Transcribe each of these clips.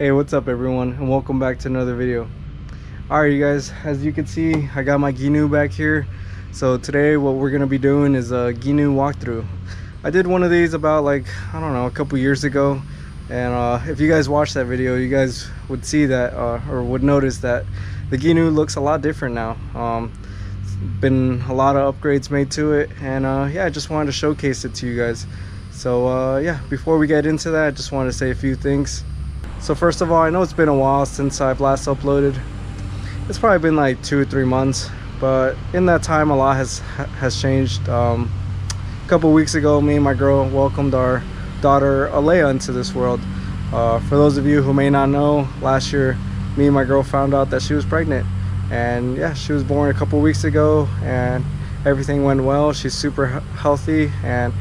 Hey, what's up everyone, and welcome back to another video. Alright you guys, as you can see, I got my Gheenoe back here. So today what we're gonna be doing is a Gheenoe walkthrough. I did one of these about I don't know, a couple years ago, and if you guys watched that video, you guys would see that or would notice that the Gheenoe looks a lot different now. Been a lot of upgrades made to it, and yeah, I just wanted to showcase it to you guys. So yeah, before we get into that, I just wanted to say a few things. So first of all, I know it's been a while since I've last uploaded. It's probably been like 2 or 3 months, but in that time a lot has changed. A couple weeks ago, me and my girl welcomed our daughter Alea into this world. For those of you who may not know, last year me and my girl found out that she was pregnant, and yeah, she was born a couple weeks ago and everything went well. She's super healthy and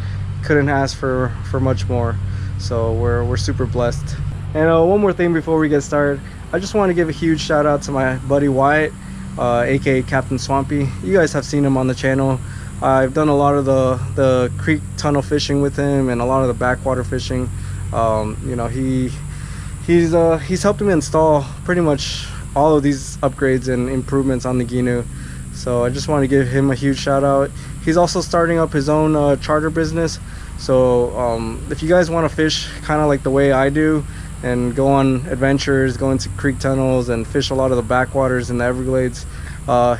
couldn't ask for much more, so we're super blessed. And one more thing before we get started, I just want to give a huge shout out to my buddy Wyatt, aka Capt.Swampy. You guys have seen him on the channel. I've done a lot of the creek tunnel fishing with him and a lot of the backwater fishing. You know, he's helped me install pretty much all of these upgrades and improvements on the Gheenoe. So I just want to give him a huge shout out. He's also starting up his own charter business. So if you guys want to fish kind of like the way I do, and go on adventures, go into creek tunnels and fish a lot of the backwaters in the Everglades,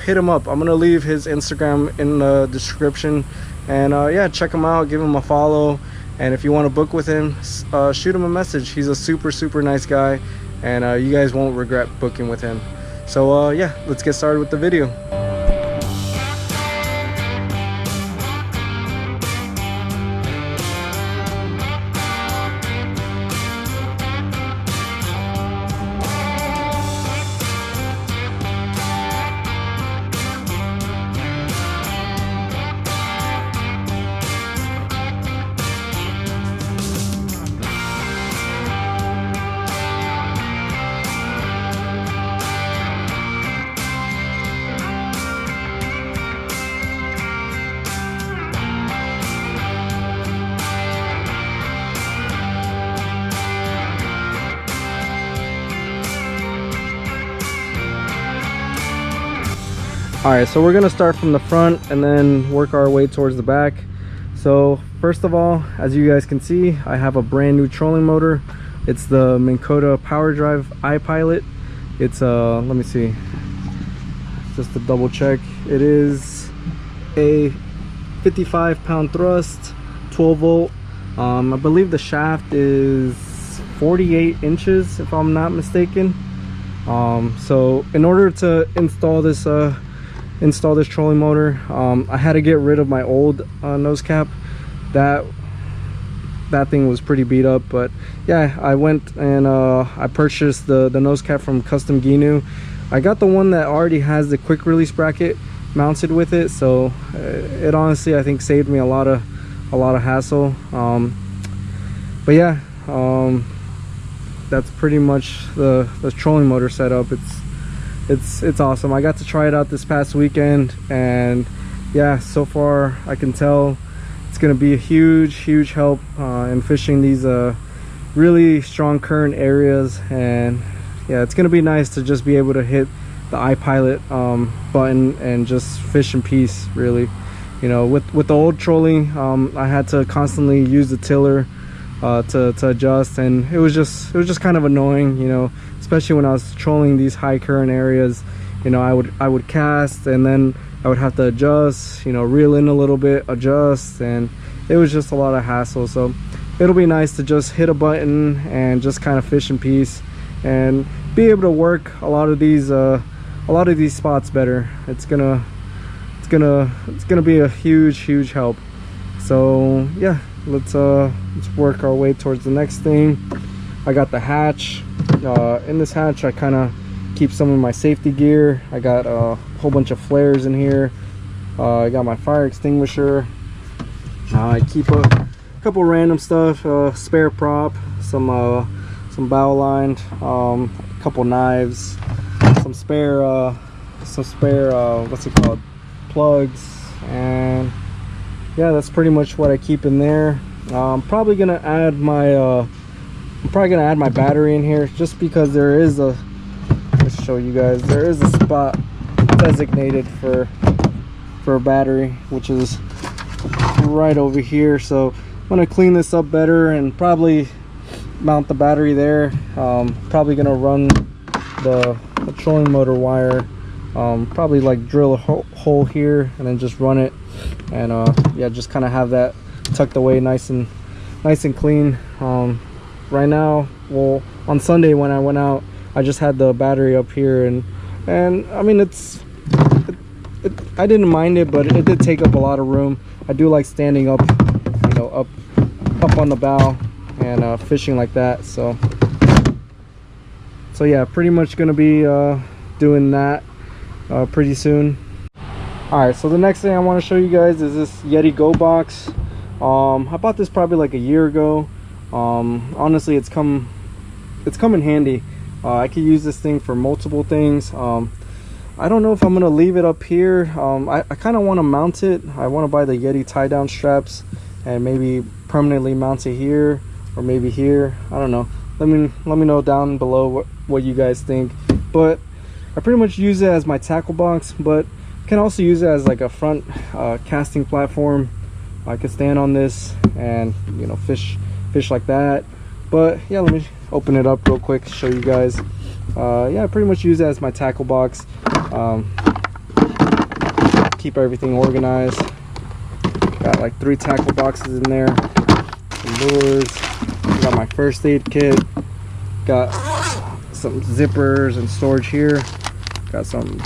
hit him up. I'm gonna leave his Instagram in the description, and yeah, check him out, give him a follow, and if you want to book with him, shoot him a message. He's a super nice guy, and you guys won't regret booking with him. So yeah, let's get started with the video. Alright, so we're gonna start from the front and then work our way towards the back. So first of all, as you guys can see, I have a brand new trolling motor. It's the Minn Kota Power Drive iPilot. It's let me see, just to double check, it is a 55 pound thrust, 12 volt. I believe the shaft is 48 inches if I'm not mistaken. So in order to install this trolling motor, I had to get rid of my old nose cap. That thing was pretty beat up, but yeah, I went and I purchased the nose cap from Custom Gheenoe. I got the one that already has the quick release bracket mounted with it, so it honestly, I think, saved me a lot of hassle. But yeah, that's pretty much the trolling motor setup. It's awesome. I got to try it out this past weekend, and yeah, so far I can tell it's gonna be a huge help in fishing these really strong current areas. And yeah, it's gonna be nice to just be able to hit the iPilot button and just fish in peace, really. You know, with the old trolling, I had to constantly use the tiller to adjust, and it was just kind of annoying, you know, especially when I was trolling these high current areas. You know, I would cast, and then I would have to adjust, you know, reel in a little bit, adjust, and it was just a lot of hassle. So it'll be nice to just hit a button and just kind of fish in peace and be able to work a lot of these spots better. It's gonna be a huge help. So yeah, let's work our way towards the next thing. I got the hatch. In this hatch, I kind of keep some of my safety gear. I got a whole bunch of flares in here. I got my fire extinguisher. I keep a couple random stuff, spare prop, some bow line, a couple knives, some spare what's it called, plugs, and yeah, that's pretty much what I keep in there. I'm probably gonna add my I'm probably gonna add my battery in here just because there is a, let's show you guys, there is a spot designated for a battery, which is right over here. So I'm gonna clean this up better and probably mount the battery there. Probably gonna run the trolling motor wire, probably like drill a hole here and then just run it, and yeah, just kind of have that tucked away nice and clean. Right now, well, on Sunday when I went out, I just had the battery up here, and I mean, I didn't mind it, but it did take up a lot of room. I do like standing up, you know, up on the bow and fishing like that. So yeah, pretty much gonna be doing that pretty soon. All right, so the next thing I want to show you guys is this Yeti Go Box. I bought this probably like a year ago. Honestly, it's come in handy. I could use this thing for multiple things. I don't know if I'm gonna leave it up here. I kind of want to mount it. I want to buy the Yeti tie down straps and maybe permanently mount it here or maybe here. I don't know. Let me know down below what you guys think. But I pretty much use it as my tackle box, but can also use it as like a front casting platform. I could stand on this and, you know, fish like that. But yeah, let me open it up real quick, show you guys. Yeah, I pretty much use it as my tackle box. Keep everything organized. Got like 3 tackle boxes in there, some lures, got my first aid kit, got some zippers and storage here, got some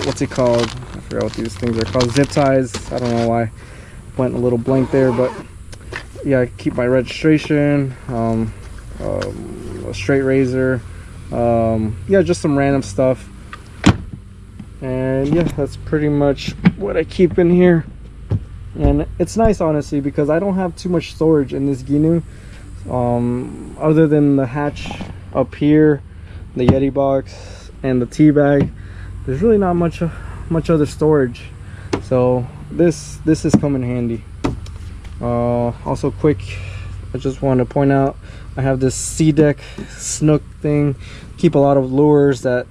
what's it called, I forgot what these things are called, zip ties. I don't know why went a little blank there, but yeah, I keep my registration, a straight razor, yeah, just some random stuff. And yeah, that's pretty much what I keep in here. And it's nice, honestly, because I don't have too much storage in this Gheenoe, other than the hatch up here, the Yeti box, and the tea bag. There's really not much other storage, so this has come in handy. Also quick, I just want to point out I have this SeaDek snook thing. Keep a lot of lures that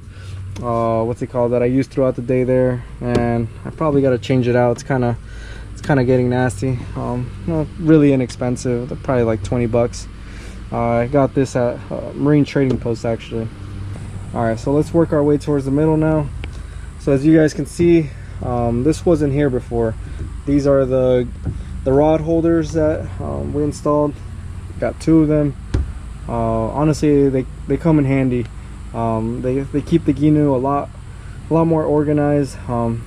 what's it called, that I use throughout the day there, and I probably got to change it out. It's kind of getting nasty. Not really inexpensive. They're probably like 20 bucks. I got this at Marine Trading Post, actually. All right, so let's work our way towards the middle now. So as you guys can see, this wasn't here before. These are the rod holders that we installed. Got 2 of them. Honestly, they come in handy. They keep the Gheenoe a lot more organized.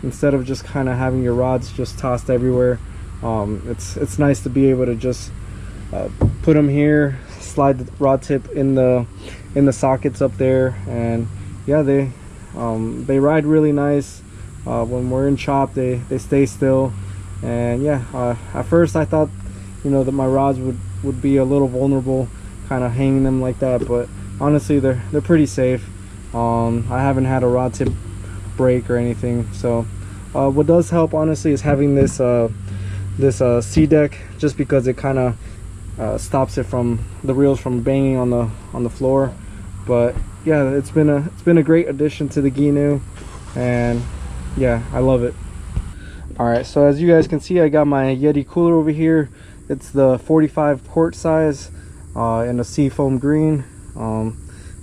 Instead of just kind of having your rods just tossed everywhere, it's nice to be able to just put them here, slide the rod tip in the sockets up there, and yeah, they ride really nice. When we're in chop, they stay still. And yeah, at first I thought, you know, that my rods would be a little vulnerable kind of hanging them like that, but honestly they're pretty safe. I haven't had a rod tip break or anything. So what does help, honestly, is having this SeaDek, just because it kind of stops it from the reels from banging on the floor. But yeah, it's been a great addition to the Gheenoe, and yeah, I love it. All right, so as you guys can see, I got my Yeti cooler over here. It's the 45 quart size in a seafoam green.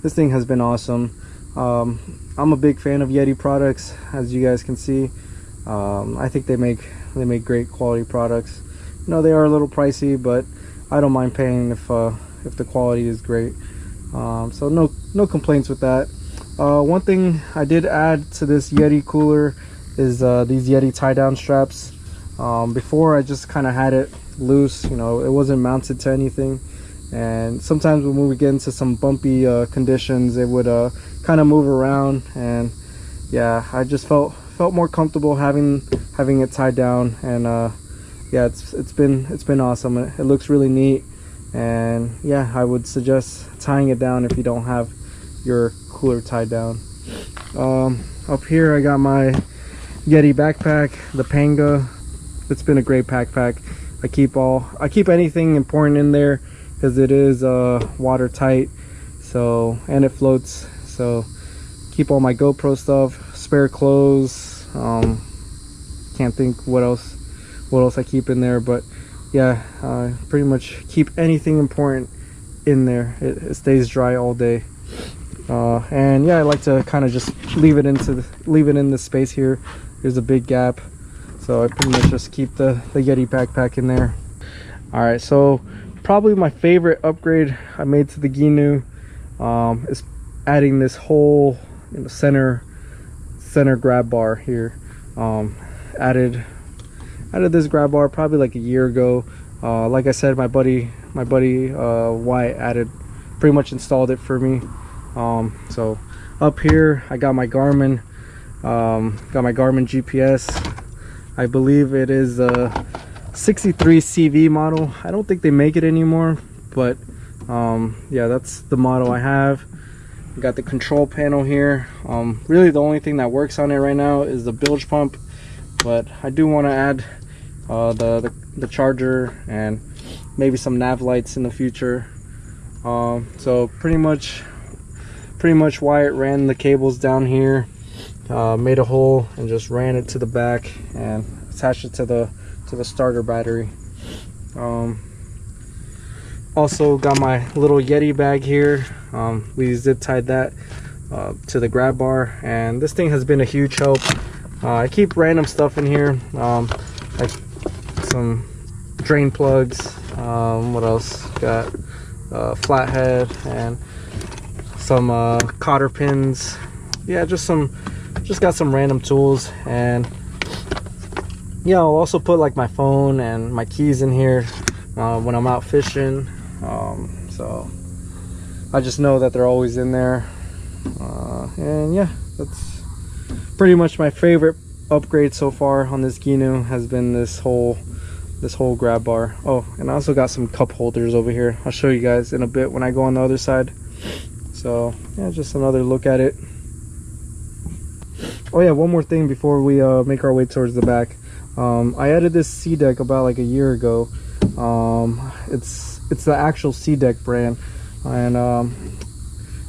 This thing has been awesome. I'm a big fan of Yeti products, as you guys can see. I think they make great quality products. You know, they are a little pricey, but I don't mind paying if the quality is great. So no complaints with that. One thing I did add to this Yeti cooler is these Yeti tie down straps. Before, I just kind of had it loose, you know, it wasn't mounted to anything, and sometimes when we would get into some bumpy conditions, it would kind of move around, and yeah, I just felt more comfortable having it tied down. And yeah, it's been awesome. It looks really neat, and yeah, I would suggest tying it down if you don't have your cooler tied down. Up here I got my Yeti backpack, the Panga. It's been a great backpack. I keep anything important in there. because it is watertight, so, and it floats. So keep all my GoPro stuff, spare clothes, can't think what else I keep in there, but yeah, pretty much keep anything important in there. It stays dry all day. And yeah, I like to kind of just leave it in the space here. There's a big gap, so I pretty much just keep the Yeti backpack in there. All right, so probably my favorite upgrade I made to the Gheenoe is adding this whole center grab bar here. Added this grab bar probably like a year ago. Like I said, my buddy Wyatt pretty much installed it for me. So up here I got my Garmin GPS. I believe it is a 63 CV model. I don't think they make it anymore, but yeah, that's the model I have. Got the control panel here. Really the only thing that works on it right now is the bilge pump, but I do want to add the charger and maybe some nav lights in the future. So pretty much Wyatt ran the cables down here, made a hole and just ran it to the back and attached it to the starter battery. Also got my little Yeti bag here. We zip tied that to the grab bar, and this thing has been a huge help. I keep random stuff in here, like some drain plugs. What else? Got flathead and some cotter pins. Yeah, just got some random tools. And yeah, I'll also put like my phone and my keys in here when I'm out fishing. So I just know that they're always in there. And yeah, that's pretty much my favorite upgrade so far on this Gheenoe, has been this whole grab bar. Oh, and I also got some cup holders over here. I'll show you guys in a bit when I go on the other side. So yeah, just another look at it. Oh yeah, one more thing before we make our way towards the back. I added this SeaDek about like a year ago. It's the actual SeaDek brand, and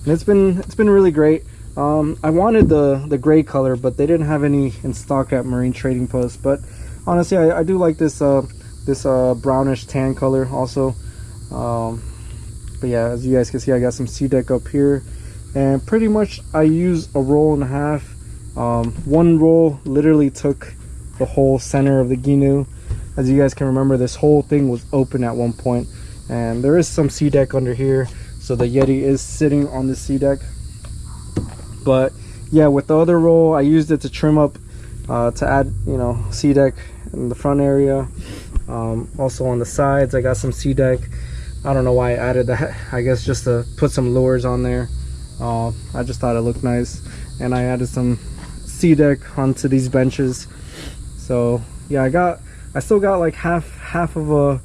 it's been really great. I wanted the gray color, but they didn't have any in stock at Marine Trading Post. But honestly, I do like this brownish tan color also. But yeah, as you guys can see, I got some SeaDek up here, and pretty much I use a roll and a half. One roll literally took the whole center of the Gheenoe. As you guys can remember, this whole thing was open at one point, and there is some SeaDek under here, so the Yeti is sitting on the SeaDek. But yeah, with the other roll, I used it to trim up to add, you know, SeaDek in the front area. Also on the sides I got some SeaDek. I don't know why I added that. I guess just to put some lures on there. I just thought it looked nice, and I added some SeaDek onto these benches. So yeah, I still got like half of a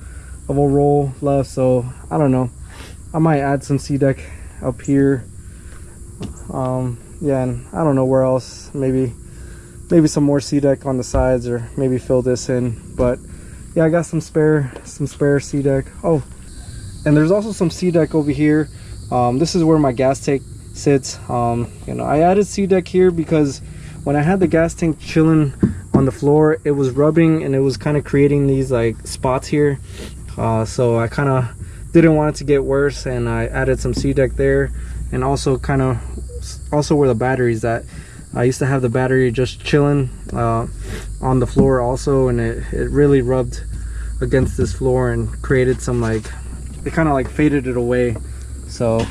roll left, so I don't know, I might add some SeaDek up here. Yeah, and I don't know where else, maybe some more SeaDek on the sides, or maybe fill this in. But yeah, I got some spare SeaDek. Oh, and there's also some SeaDek over here. This is where my gas tank sits. You know, I added SeaDek here because when I had the gas tank chilling on the floor, it was rubbing and it was kind of creating these like spots here. So I kind of didn't want it to get worse, and I added some SeaDek there, and also where the battery's at. I used to have the battery just chilling on the floor also, and it really rubbed against this floor and created some, like, it kind of like faded it away. So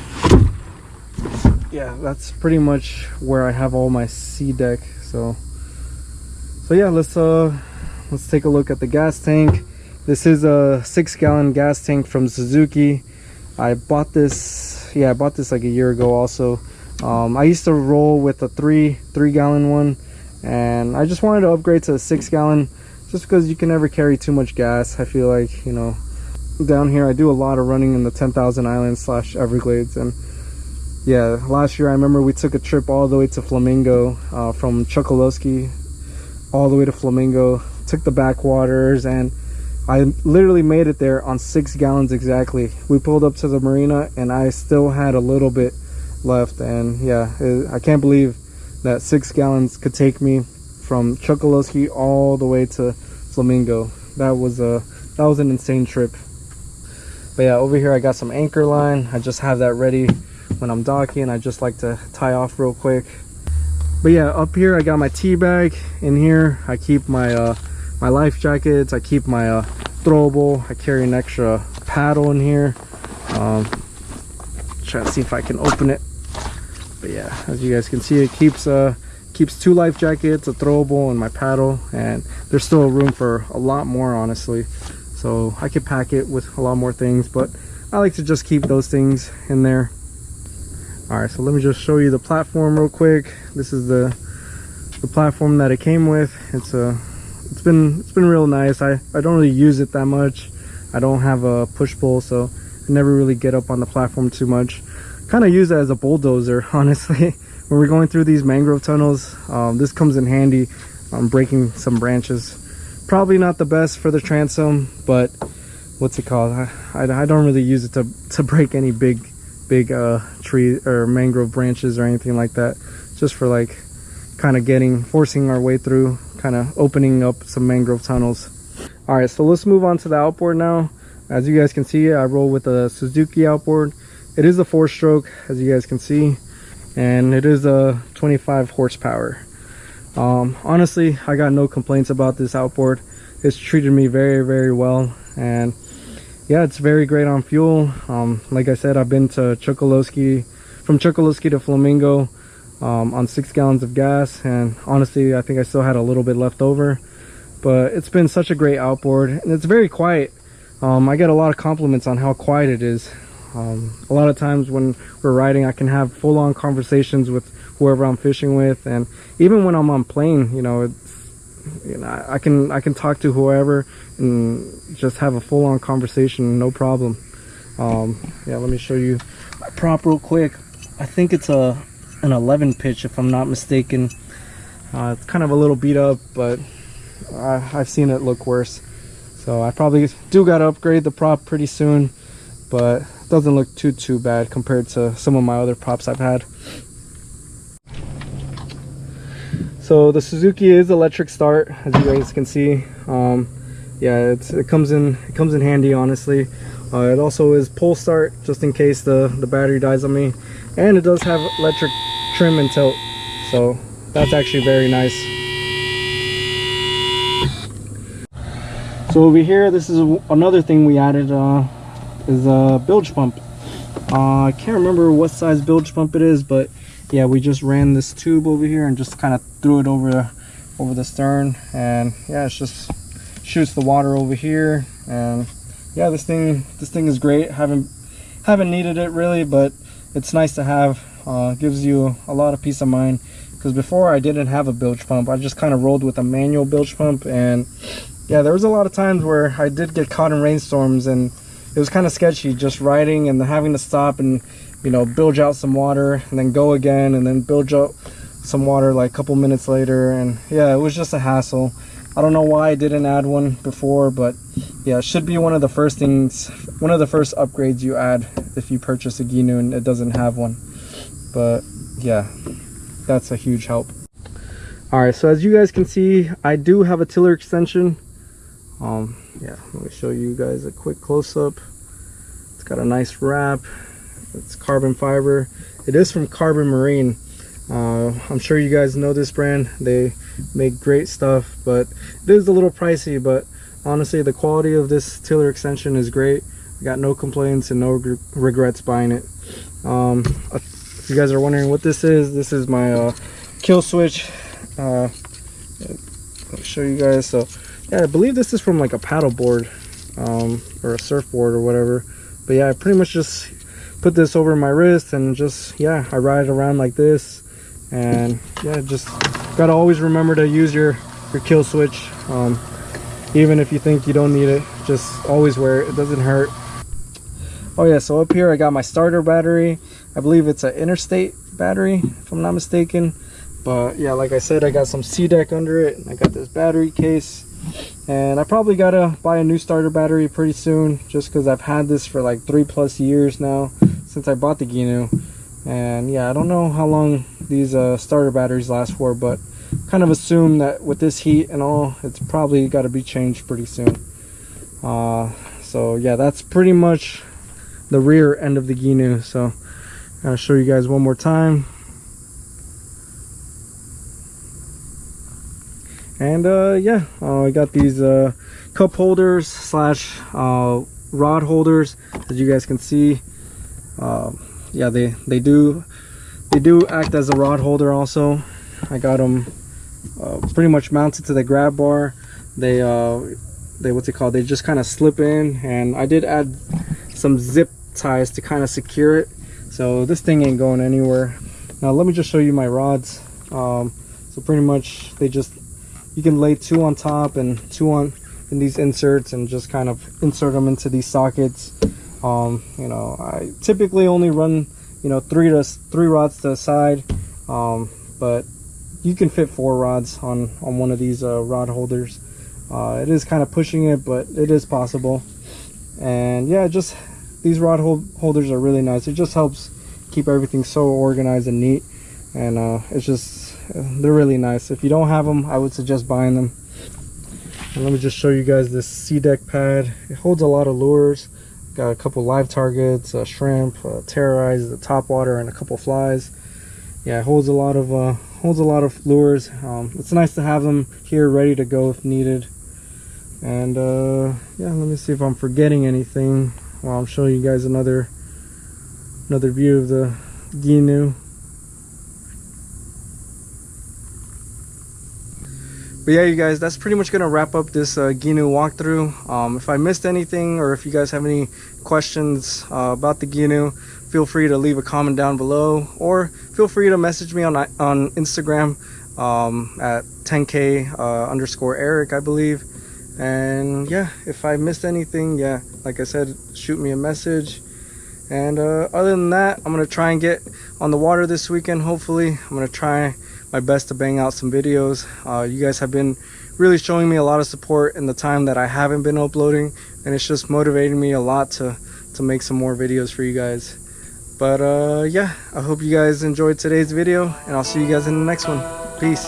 yeah, that's pretty much where I have all my SeaDek. So yeah, let's take a look at the gas tank. This is a 6-gallon gas tank from Suzuki. I bought this like a year ago also. I used to roll with a 3-gallon one, and I just wanted to upgrade to a 6-gallon just because you can never carry too much gas. I feel like, you know, down here I do a lot of running in the 10,000 Islands / Everglades, and yeah, last year I remember we took a trip all the way to Flamingo, from Chokoloskee all the way to Flamingo, took the backwaters, and I literally made it there on 6 gallons exactly. We pulled up to the marina and I still had a little bit left, and yeah, I can't believe that 6 gallons could take me from Chokoloskee all the way to Flamingo. That was an insane trip. But yeah, over here I got some anchor line. I just have that ready when I'm docking. I just like to tie off real quick. But yeah, up here I got my tea bag. In here I keep my my life jackets. I keep my throwable. I carry an extra paddle in here. Try to see if I can open it. But yeah, as you guys can see, it keeps 2 life jackets, a throwable, and my paddle, and there's still room for a lot more, honestly. So I could pack it with a lot more things, but I like to just keep those things in there. All right, so let me just show you the platform real quick. This is the platform that it came with. It's been real nice. I don't really use it that much. I don't have a push pull, so I never really get up on the platform too much. Kind of use it as a bulldozer, honestly. When we're going through these mangrove tunnels, this comes in handy. I'm breaking some branches. Probably not the best for the transom, but what's it called? I don't really use it to break any big tree or mangrove branches or anything like that. Just for like kind of forcing our way through, kind of opening up some mangrove tunnels. All right, so let's move on to the outboard now. As you guys can see, I roll with a Suzuki outboard. It is a 4-stroke, as you guys can see, and it is a 25 horsepower. Honestly, I got no complaints about this outboard. It's treated me very, very well, and yeah, it's very great on fuel. Like I said, I've been to Chokoloskee, from Chokoloskee to Flamingo, on 6 gallons of gas, and honestly, I think I still had a little bit left over. But it's been such a great outboard, and it's very quiet. I get a lot of compliments on how quiet it is. A lot of times when we're riding, I can have full-on conversations with whoever I'm fishing with, and even when I'm on plane, I can talk to whoever and just have a full-on conversation, no problem. Yeah, let me show you my prop real quick. I think it's an 11 pitch, if I'm not mistaken. It's kind of a little beat up, but I've seen it look worse, so I probably do gotta upgrade the prop pretty soon, but it doesn't look too bad compared to some of my other props I've had. So the Suzuki is electric start, as you guys can see. Yeah, it comes in handy, honestly. It also is pull start, just in case the battery dies on me, and it does have electric trim and tilt, so that's actually very nice. So over here, this is another thing we added, is a bilge pump. I can't remember what size bilge pump it is, but yeah, we just ran this tube over here and just kind of threw it over the stern, and yeah, it's just shoots the water over here. And yeah, this thing is great. Haven't needed it really, but it's nice to have. Gives you a lot of peace of mind, because before I didn't have a bilge pump. I just kind of rolled with a manual bilge pump, and yeah, there was a lot of times where I did get caught in rainstorms, and it was kind of sketchy just riding and having to stop and bilge out some water and then go again and then bilge out some water like a couple minutes later. And yeah, it was just a hassle. I don't know why I didn't add one before, but yeah, it should be one of the first upgrades you add if you purchase a Gheenoe and it doesn't have one. But yeah, that's a huge help. All right, so as you guys can see, I do have a tiller extension. Yeah, let me show you guys a quick close-up. It's got a nice wrap. It's carbon fiber. It is from Carbon Marine. I'm sure you guys know this brand. They make great stuff, but it is a little pricey, but honestly the quality of this tiller extension is great. I got no complaints and no regrets buying it. If you guys are wondering what this is my kill switch. I'll show you guys. So yeah, I believe this is from like a paddle board or a surfboard or whatever, but yeah, I pretty much just put this over my wrist and just, yeah, I ride it around like this. And yeah, just gotta always remember to use your kill switch. Even if you think you don't need it, just always wear it. It doesn't hurt. Oh yeah, so up here I got my starter battery. I believe it's an Interstate battery, if I'm not mistaken. But yeah, like I said, I got some SeaDek under it, and I got this battery case. And I probably gotta buy a new starter battery pretty soon, just because I've had this for like 3+ years now since I bought the Gheenoe. And yeah, I don't know how long these starter batteries last for, but kind of assume that with this heat and all, it's probably got to be changed pretty soon. So yeah, that's pretty much the rear end of the Gheenoe. So I'll show you guys one more time. And yeah, I got these cup holders slash rod holders, as you guys can see. Yeah, they do act as a rod holder also. I got them pretty much mounted to the grab bar. They what's it called, they just kind of slip in, and I did add some zip ties to kind of secure it, so this thing ain't going anywhere. Now let me just show you my rods. So pretty much you can lay 2 on top and 2 on in these inserts and just kind of insert them into these sockets. You know, I typically only run, you know, 3 rods to the side, but you can fit 4 rods on one of these rod holders. It is kind of pushing it, but it is possible. And yeah, just these rod holders are really nice. It just helps keep everything so organized and neat, and it's just, they're really nice. If you don't have them, I would suggest buying them. And let me just show you guys this SeaDek pad. It holds a lot of lures. Got a couple live targets, a shrimp, terrorize, the top water, and a couple flies. Yeah, it holds a lot of lures. It's nice to have them here ready to go if needed. And yeah, let me see if I'm forgetting anything while I'm showing you guys another view of the Gheenoe. But yeah, you guys, that's pretty much gonna wrap up this Gheenoe walkthrough. If I missed anything, or if you guys have any questions about the Gheenoe, feel free to leave a comment down below, or feel free to message me on Instagram at 10k_Eric, I believe. And yeah, if I missed anything, yeah, like I said, shoot me a message. And other than that, I'm gonna try and get on the water this weekend. Hopefully I'm gonna try my best to bang out some videos. You guys have been really showing me a lot of support in the time that I haven't been uploading, and it's just motivating me a lot to make some more videos for you guys. But yeah, I hope you guys enjoyed today's video, and I'll see you guys in the next one. Peace.